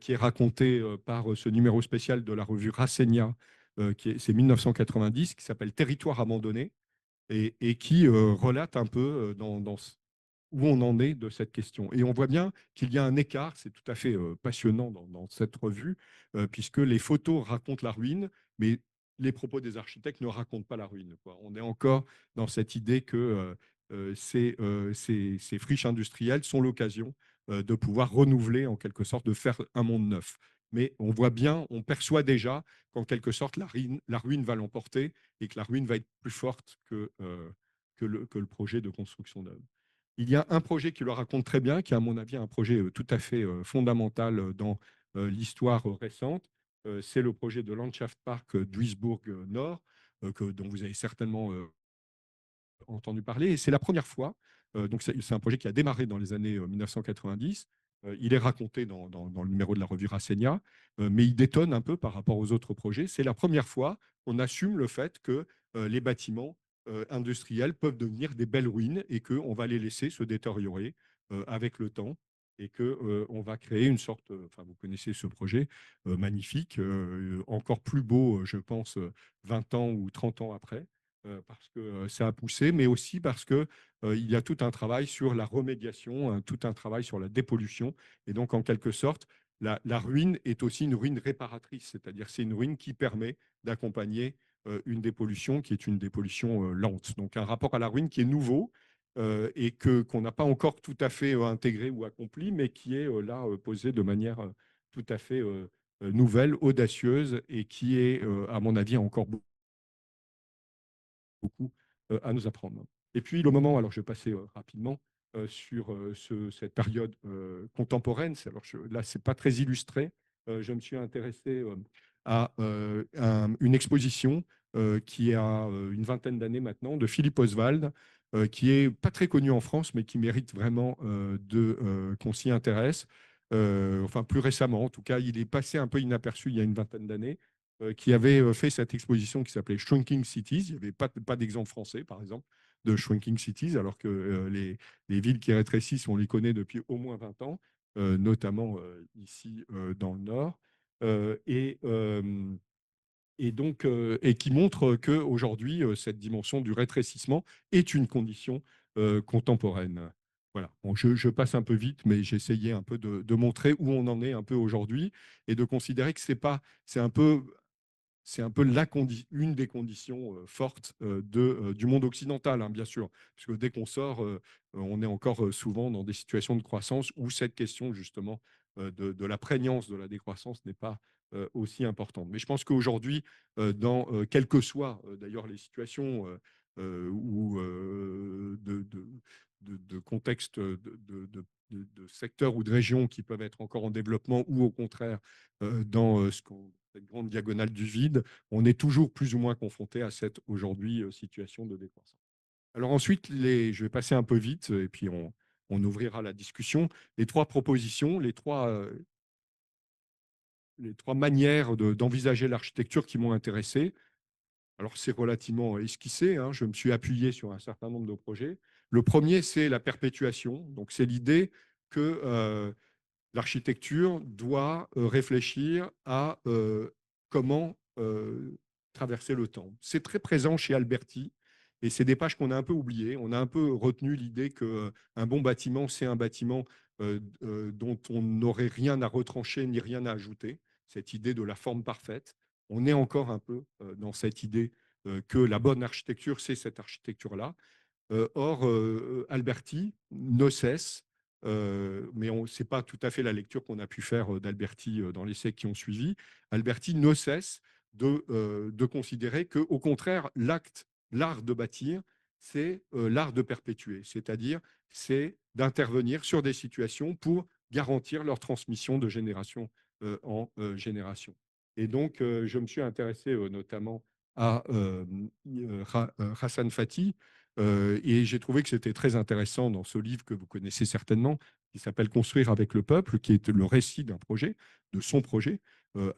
qui est raconté par ce numéro spécial de la revue Rassegna, c'est 1990, qui s'appelle Territoire abandonné, et qui relate un peu où on en est de cette question. Et on voit bien qu'il y a un écart, c'est tout à fait passionnant dans cette revue, puisque les photos racontent la ruine, mais les propos des architectes ne racontent pas la ruine, quoi. On est encore dans cette idée que ces friches industrielles sont l'occasion de pouvoir renouveler, en quelque sorte, de faire un monde neuf. Mais on voit bien, on perçoit déjà qu'en quelque sorte, la ruine va l'emporter, et que la ruine va être plus forte que le projet de construction neuve. Il y a un projet qui le raconte très bien, qui est à mon avis un projet tout à fait fondamental dans l'histoire récente. C'est le projet de Landschaftspark Duisburg-Nord, dont vous avez certainement entendu parler. Et c'est la première fois, donc c'est un projet qui a démarré dans les années 1990. Il est raconté dans le numéro de la revue Rassegna, mais il détonne un peu par rapport aux autres projets. C'est la première fois qu'on assume le fait que les bâtiments industriels peuvent devenir des belles ruines, et qu'on va les laisser se détériorer avec le temps, et qu'on va créer une sorte, enfin vous connaissez ce projet magnifique, encore plus beau, je pense, 20 ans ou 30 ans après, parce que ça a poussé, mais aussi parce qu'il y a tout un travail sur la remédiation, tout un travail sur la dépollution. Et donc, en quelque sorte, la ruine est aussi une ruine réparatrice, c'est-à-dire c'est une ruine qui permet d'accompagner une dépollution qui est une dépollution lente. Donc, un rapport à la ruine qui est nouveau, et qu'on n'a pas encore tout à fait intégré ou accompli, mais qui est là posé de manière tout à fait nouvelle, audacieuse, et qui est, à mon avis, encore beaucoup à nous apprendre. Et puis le moment, alors je vais passer rapidement sur cette période contemporaine. Alors là, ce n'est pas très illustré. Je me suis intéressé à une exposition qui a une vingtaine d'années maintenant, de Philippe Oswald, qui est pas très connu en France, mais qui mérite vraiment qu'on s'y intéresse. enfin plus récemment, en tout cas, il est passé un peu inaperçu il y a une vingtaine d'années, qui avait fait cette exposition qui s'appelait Shrinking Cities. Il n'y avait pas d'exemple français, par exemple, de Shrinking Cities, alors que les villes qui rétrécissent, on les connaît depuis au moins 20 ans, notamment ici dans le Nord. Euh, et, euh, et qui montre qu'aujourd'hui, cette dimension du rétrécissement est une condition contemporaine. Voilà. Bon, je passe un peu vite, mais j'essayais un peu de montrer où on en est un peu aujourd'hui et de considérer que c'est un peu une des conditions fortes du monde occidental, hein, bien sûr, parce que dès qu'on sort, on est encore souvent dans des situations de croissance où cette question justement de la prégnance de la décroissance n'est pas aussi importante. Mais je pense qu'aujourd'hui, quelles que soient d'ailleurs les situations ou de contextes de secteurs ou de régions qui peuvent être encore en développement ou au contraire dans cette grande diagonale du vide, on est toujours plus ou moins confronté à cette aujourd'hui situation de décroissance. Alors ensuite, je vais passer un peu vite et puis on ouvrira la discussion. Les trois propositions, les trois manières d'envisager l'architecture qui m'ont intéressé. Alors c'est relativement esquissé, hein, je me suis appuyé sur un certain nombre de projets. Le premier, c'est la perpétuation. Donc c'est l'idée que l'architecture doit réfléchir à comment traverser le temps. C'est très présent chez Alberti et c'est des pages qu'on a un peu oubliées. On a un peu retenu l'idée qu'un bon bâtiment, c'est un bâtiment dont on n'aurait rien à retrancher ni rien à ajouter. Cette idée de la forme parfaite. On est encore un peu dans cette idée que la bonne architecture, c'est cette architecture-là. Or, Alberti ne cesse, mais ce n'est pas tout à fait la lecture qu'on a pu faire d'Alberti dans les siècles qui ont suivi, Alberti ne cesse de considérer qu'au contraire, l'art de bâtir, c'est l'art de perpétuer, c'est-à-dire c'est d'intervenir sur des situations pour garantir leur transmission de génération en génération. Et donc, je me suis intéressé notamment à Hassan Fathy, et j'ai trouvé que c'était très intéressant dans ce livre que vous connaissez certainement, qui s'appelle Construire avec le peuple, qui est le récit d'un projet, de son projet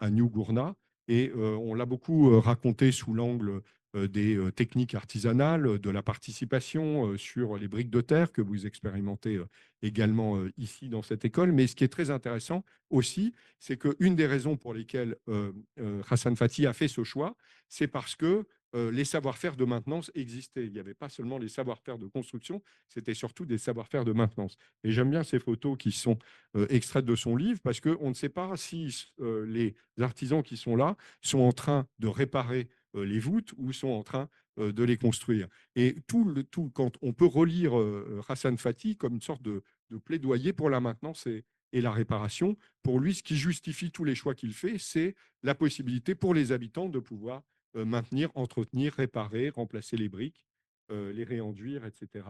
à New Gourna. Et on l'a beaucoup raconté sous l'angle des techniques artisanales, de la participation sur les briques de terre que vous expérimentez également ici dans cette école. Mais ce qui est très intéressant aussi, c'est qu'une des raisons pour lesquelles Hassan Fathy a fait ce choix, c'est parce que les savoir-faire de maintenance existaient. Il n'y avait pas seulement les savoir-faire de construction, c'était surtout des savoir-faire de maintenance. Et j'aime bien ces photos qui sont extraites de son livre parce qu'on ne sait pas si les artisans qui sont là sont en train de réparer les voûtes ou sont en train de les construire. Et quand on peut relire Hassan Fathy comme une sorte de plaidoyer pour la maintenance et la réparation, pour lui, ce qui justifie tous les choix qu'il fait, c'est la possibilité pour les habitants de pouvoir maintenir, entretenir, réparer, remplacer les briques, les réenduire, etc.,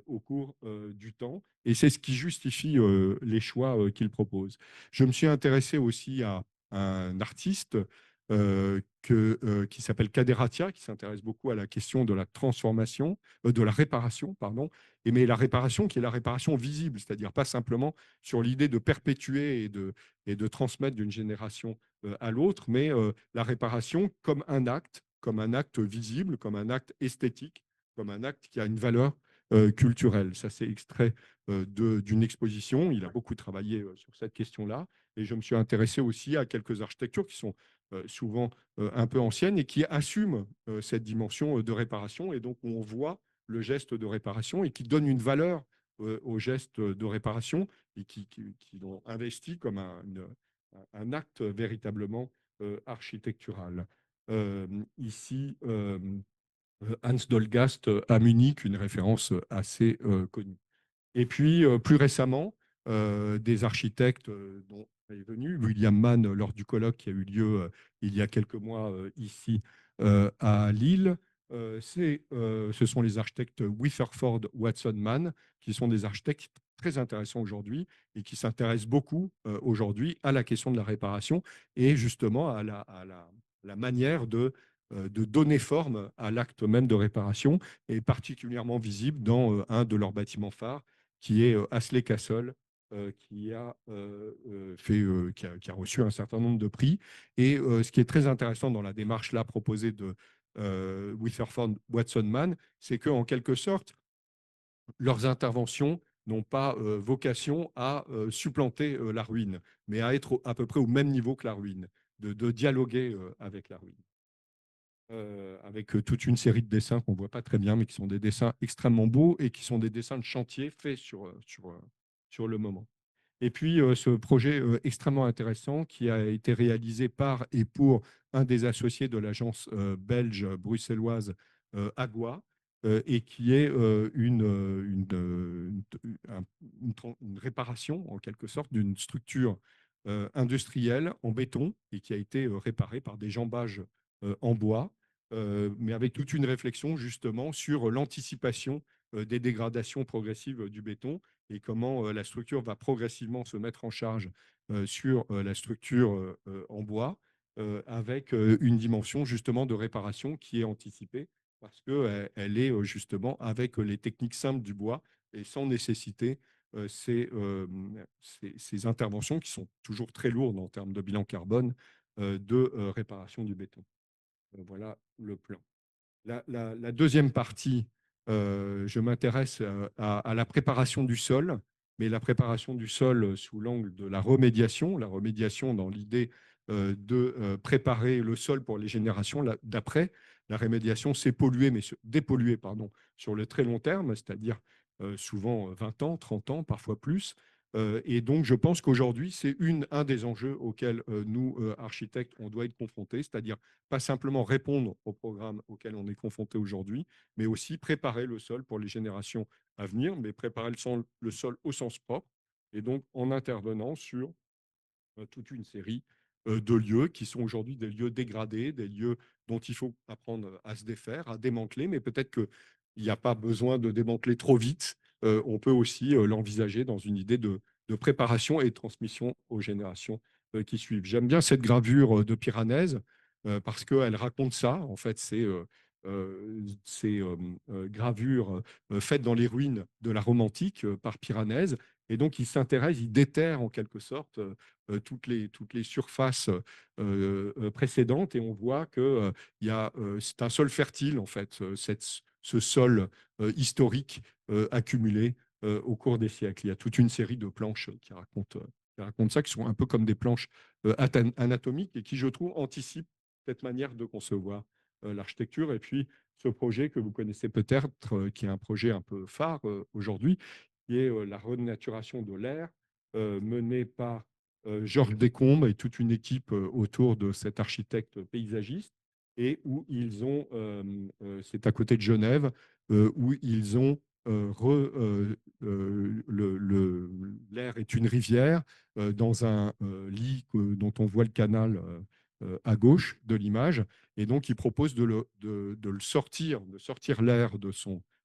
au cours du temps. Et c'est ce qui justifie les choix qu'il propose. Je me suis intéressé aussi à un artiste qui s'appelle Kaderatia, qui s'intéresse beaucoup à la question de la transformation, de la réparation, pardon, mais la réparation qui est la réparation visible, c'est-à-dire pas simplement sur l'idée de perpétuer et de transmettre d'une génération à l'autre, mais la réparation comme un acte visible, comme un acte esthétique, comme un acte qui a une valeur culturelle. Ça, c'est extrait d'une exposition. Il a beaucoup travaillé sur cette question-là. Et je me suis intéressé aussi à quelques architectures qui sont souvent un peu anciennes et qui assument cette dimension de réparation. Et donc, on voit le geste de réparation et qui donne une valeur au geste de réparation et qui l'ont investi comme un acte véritablement architectural. Ici, Hans Dolgast à Munich, une référence assez connue. Et puis, plus récemment, des architectes dont est venu, William Mann, lors du colloque qui a eu lieu il y a quelques mois ici à Lille. Ce sont les architectes Witherford Watson Mann, qui sont des architectes très intéressants aujourd'hui et qui s'intéressent beaucoup aujourd'hui à la question de la réparation et justement à la manière de donner forme à l'acte même de réparation, et particulièrement visible dans un de leurs bâtiments phares, qui est Astley Castle qui a reçu un certain nombre de prix. Et ce qui est très intéressant dans la démarche là proposée de Witherford Watson-Man, c'est qu'en quelque sorte, leurs interventions n'ont pas vocation à supplanter la ruine, mais à être à peu près au même niveau que la ruine, de dialoguer avec la ruine. Avec toute une série de dessins qu'on ne voit pas très bien, mais qui sont des dessins extrêmement beaux et qui sont des dessins de chantier faits sur le moment. Et puis, ce projet extrêmement intéressant qui a été réalisé par et pour un des associés de l'agence belge bruxelloise Agua, et qui est une réparation, en quelque sorte, d'une structure industrielle en béton et qui a été réparée par des jambages en bois, mais avec toute une réflexion justement sur l'anticipation des dégradations progressives du béton et comment la structure va progressivement se mettre en charge sur la structure en bois, avec une dimension justement de réparation qui est anticipée parce qu'elle elle est justement avec les techniques simples du bois et sans nécessiter ces interventions qui sont toujours très lourdes en termes de bilan carbone de réparation du béton. Voilà le plan. La deuxième partie, je m'intéresse à la préparation du sol, mais la préparation du sol sous l'angle de la remédiation dans l'idée de préparer le sol pour les générations d'après. La remédiation, c'est polluer, mais dépolluer, pardon, sur le très long terme, c'est-à-dire souvent 20 ans, 30 ans, parfois plus. Et donc, je pense qu'aujourd'hui, c'est un des enjeux auxquels nous, architectes, on doit être confrontés, c'est-à-dire pas simplement répondre aux programmes auxquels on est confronté aujourd'hui, mais aussi préparer le sol pour les générations à venir, mais préparer le sol au sens propre, et donc en intervenant sur toute une série de lieux qui sont aujourd'hui des lieux dégradés, des lieux dont il faut apprendre à se défaire, à démanteler, mais peut-être qu'il n'y a pas besoin de démanteler trop vite. On peut aussi l'envisager dans une idée de préparation et de transmission aux générations qui suivent. J'aime bien cette gravure de Piranèse parce qu'elle raconte ça. En fait, c'est ces gravures faites dans les ruines de la Rome antique par Piranèse. Et donc, il s'intéresse, il déterre en quelque sorte toutes les surfaces précédentes et on voit que c'est un sol fertile, en fait, ce sol historique accumulé au cours des siècles. Il y a toute une série de planches qui racontent ça, qui sont un peu comme des planches anatomiques et qui, je trouve, anticipent cette manière de concevoir l'architecture. Et puis, ce projet que vous connaissez peut-être, qui est un projet un peu phare aujourd'hui, qui est la renaturation de l'air menée par Georges Descombes et toute une équipe autour de cet architecte paysagiste, et où c'est à côté de Genève, où ils ont l'air est une rivière dans un lit dont on voit le canal à gauche de l'image, et donc ils proposent de sortir l'air,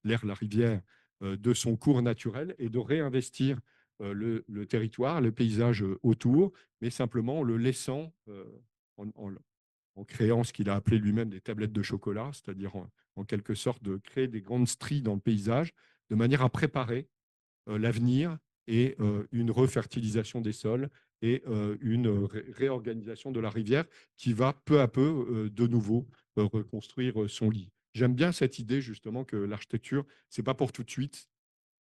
la rivière, de son cours naturel et de réinvestir le territoire, le paysage autour, mais simplement en le laissant, en créant ce qu'il a appelé lui-même des tablettes de chocolat, c'est-à-dire en quelque sorte de créer des grandes stries dans le paysage, de manière à préparer l'avenir et une refertilisation des sols et une réorganisation de la rivière qui va peu à peu de nouveau reconstruire son lit. J'aime bien cette idée justement que l'architecture, c'est pas pour tout de suite.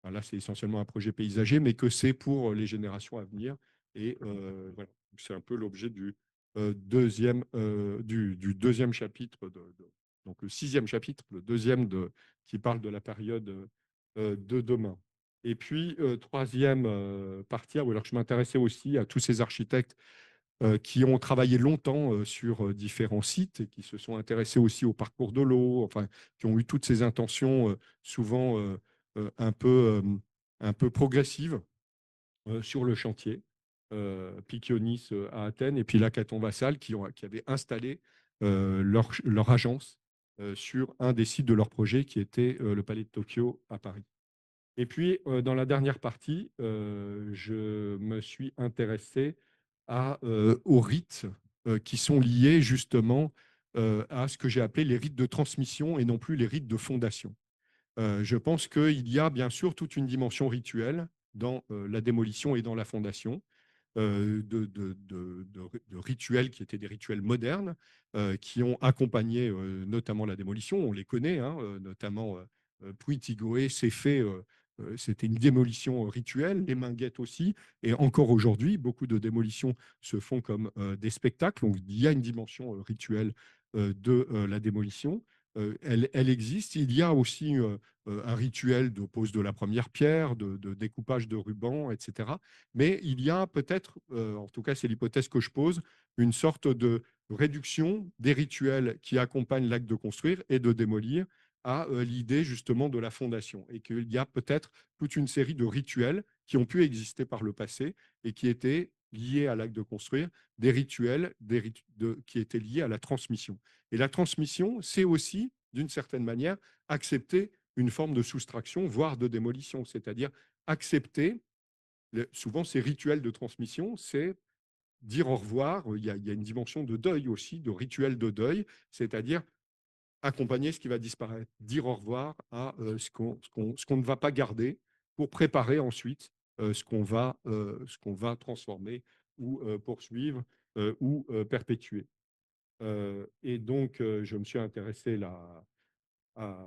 Enfin, là, c'est essentiellement un projet paysager, mais que c'est pour les générations à venir. Et voilà, c'est un peu l'objet du deuxième chapitre, donc le sixième chapitre, le deuxième qui parle de la période de demain. Et puis, troisième partie, alors je m'intéressais aussi à tous ces architectes qui ont travaillé longtemps sur différents sites et qui se sont intéressés aussi au parcours de l'eau, enfin, qui ont eu toutes ces intentions souvent euh, un peu, euh, un peu progressives sur le chantier. Pikionis à Athènes et puis Lacaton Vassal qui avaient installé leur agence sur un des sites de leur projet qui était le Palais de Tokyo à Paris. Et puis, dans la dernière partie, je me suis intéressé aux rites qui sont liés justement à ce que j'ai appelé les rites de transmission et non plus les rites de fondation. Je pense qu'il y a bien sûr toute une dimension rituelle dans la démolition et dans la fondation. De rituels qui étaient des rituels modernes, qui ont accompagné notamment la démolition. On les connaît, hein, notamment Puitigoé s'est fait, c'était une démolition rituelle, les Minguettes aussi, et encore aujourd'hui, beaucoup de démolitions se font comme des spectacles. Donc, il y a une dimension rituelle de la démolition. Elle existe. Il y a aussi un rituel de pose de la première pierre, de découpage de rubans, etc. Mais il y a peut-être, en tout cas c'est l'hypothèse que je pose, une sorte de réduction des rituels qui accompagnent l'acte de construire et de démolir à l'idée justement de la fondation. Et qu'il y a peut-être toute une série de rituels qui ont pu exister par le passé et qui étaient liés à l'acte de construire, des rituels qui étaient liés à la transmission. Et la transmission, c'est aussi, d'une certaine manière, accepter une forme de soustraction, voire de démolition, c'est-à-dire accepter souvent, ces rituels de transmission, c'est dire au revoir. Il y a une dimension de deuil aussi, de rituel de deuil, c'est-à-dire accompagner ce qui va disparaître, dire au revoir à ce qu'on ne va pas garder pour préparer ensuite ce qu'on va transformer ou poursuivre ou perpétuer. Et donc, je me suis intéressé là à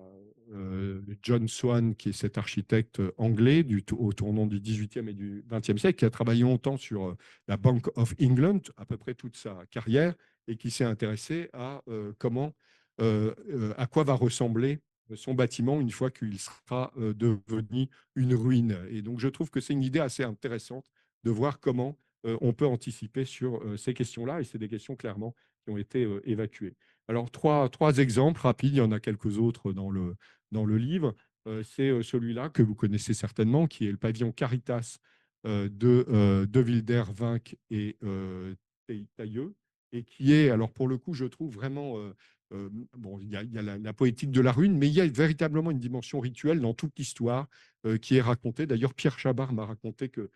John Swan, qui est cet architecte anglais au tournant du XVIIIe et du XXe siècle, qui a travaillé longtemps sur la Bank of England, à peu près toute sa carrière, et qui s'est intéressé à à quoi va ressembler son bâtiment une fois qu'il sera devenu une ruine. Et donc, je trouve que c'est une idée assez intéressante de voir comment on peut anticiper sur ces questions-là, et c'est des questions clairement qui ont été évacuées. Alors, trois exemples rapides, il y en a quelques autres dans le livre. C'est celui-là que vous connaissez certainement, qui est le pavillon Caritas de Wildervinck et Tailleux, et qui est, alors pour le coup, je trouve vraiment, bon, il y a la poétique de la ruine, mais il y a véritablement une dimension rituelle dans toute l'histoire qui est racontée. D'ailleurs, Pierre Chabard m'a raconté que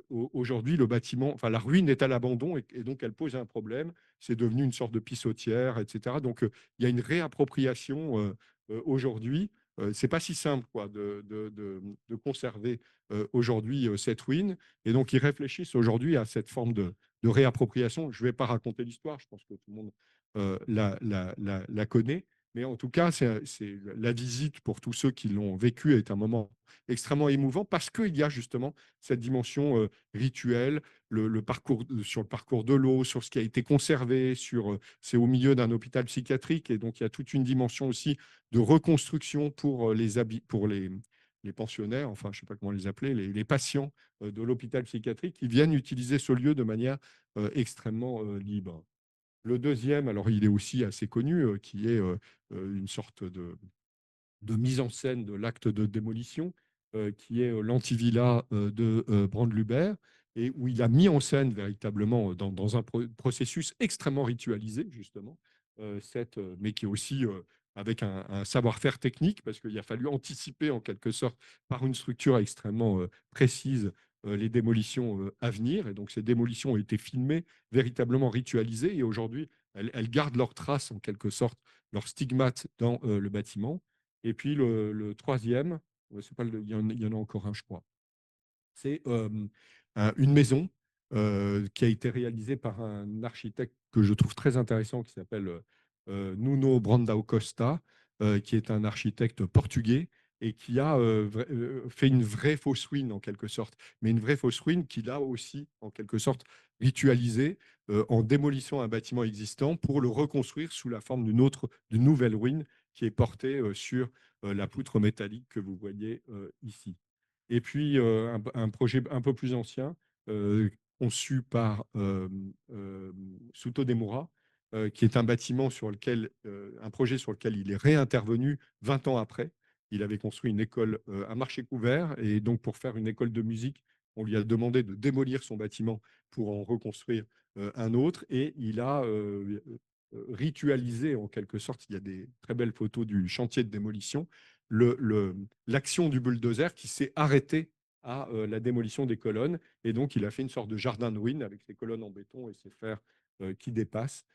aujourd'hui, le bâtiment, enfin la ruine est à l'abandon et donc elle pose un problème. C'est devenu une sorte de pissotière, etc. Donc il y a une réappropriation aujourd'hui. C'est pas si simple quoi, de conserver aujourd'hui cette ruine. Et donc ils réfléchissent aujourd'hui à cette forme de réappropriation. Je ne vais pas raconter l'histoire, je pense que tout le monde la connaît. Mais en tout cas, la visite pour tous ceux qui l'ont vécu est un moment extrêmement émouvant parce qu'il y a justement cette dimension rituelle, le parcours, sur le parcours de l'eau, sur ce qui a été conservé, c'est au milieu d'un hôpital psychiatrique et donc il y a toute une dimension aussi de reconstruction pour les pensionnaires, enfin je ne sais pas comment les appeler, les patients de l'hôpital psychiatrique qui viennent utiliser ce lieu de manière extrêmement libre. Le deuxième, alors il est aussi assez connu, qui est une sorte de mise en scène de l'acte de démolition, qui est l'antivilla de Brandlubert, et où il a mis en scène véritablement dans un processus extrêmement ritualisé, justement, mais qui est aussi avec un savoir-faire technique, parce qu'il a fallu anticiper en quelque sorte par une structure extrêmement précise les démolitions à venir. Et donc ces démolitions ont été filmées, véritablement ritualisées, et aujourd'hui, elles gardent leurs traces en quelque sorte, leurs stigmates dans le bâtiment. Et puis le troisième, c'est pas il y en a encore un, je crois. C'est une maison qui a été réalisée par un architecte que je trouve très intéressant qui s'appelle Nuno Brandão Costa, qui est un architecte portugais et qui a fait une vraie fausse ruine en quelque sorte, mais une vraie fausse ruine qu'il a aussi en quelque sorte ritualisée en démolissant un bâtiment existant pour le reconstruire sous la forme d'une nouvelle ruine qui est portée sur la poutre métallique que vous voyez ici. Et puis, un projet un peu plus ancien, conçu par Souto Demura, qui est un bâtiment sur lequel, un projet sur lequel il est réintervenu 20 ans après. Il avait construit une école, un marché couvert, et donc pour faire une école de musique, on lui a demandé de démolir son bâtiment pour en reconstruire un autre, et il a ritualisé en quelque sorte, il y a des très belles photos du chantier de démolition, l'action du bulldozer qui s'est arrêté à la démolition des colonnes. Et donc, il a fait une sorte de jardin de ruines avec ses colonnes en béton et ses fers qui dépassent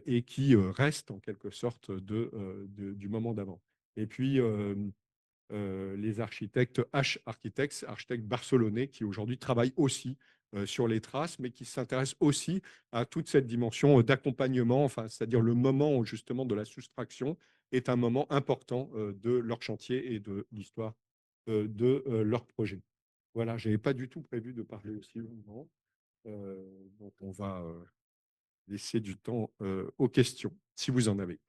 et qui restent en quelque sorte du moment d'avant. Et puis, les architectes architectes barcelonais, qui aujourd'hui travaillent aussi sur les traces, mais qui s'intéressent aussi à toute cette dimension d'accompagnement, enfin, c'est-à-dire le moment où, justement de la soustraction est un moment important de leur chantier et de l'histoire de leur projet. Voilà, je n'avais pas du tout prévu de parler aussi longuement. Donc, on va laisser du temps aux questions, si vous en avez.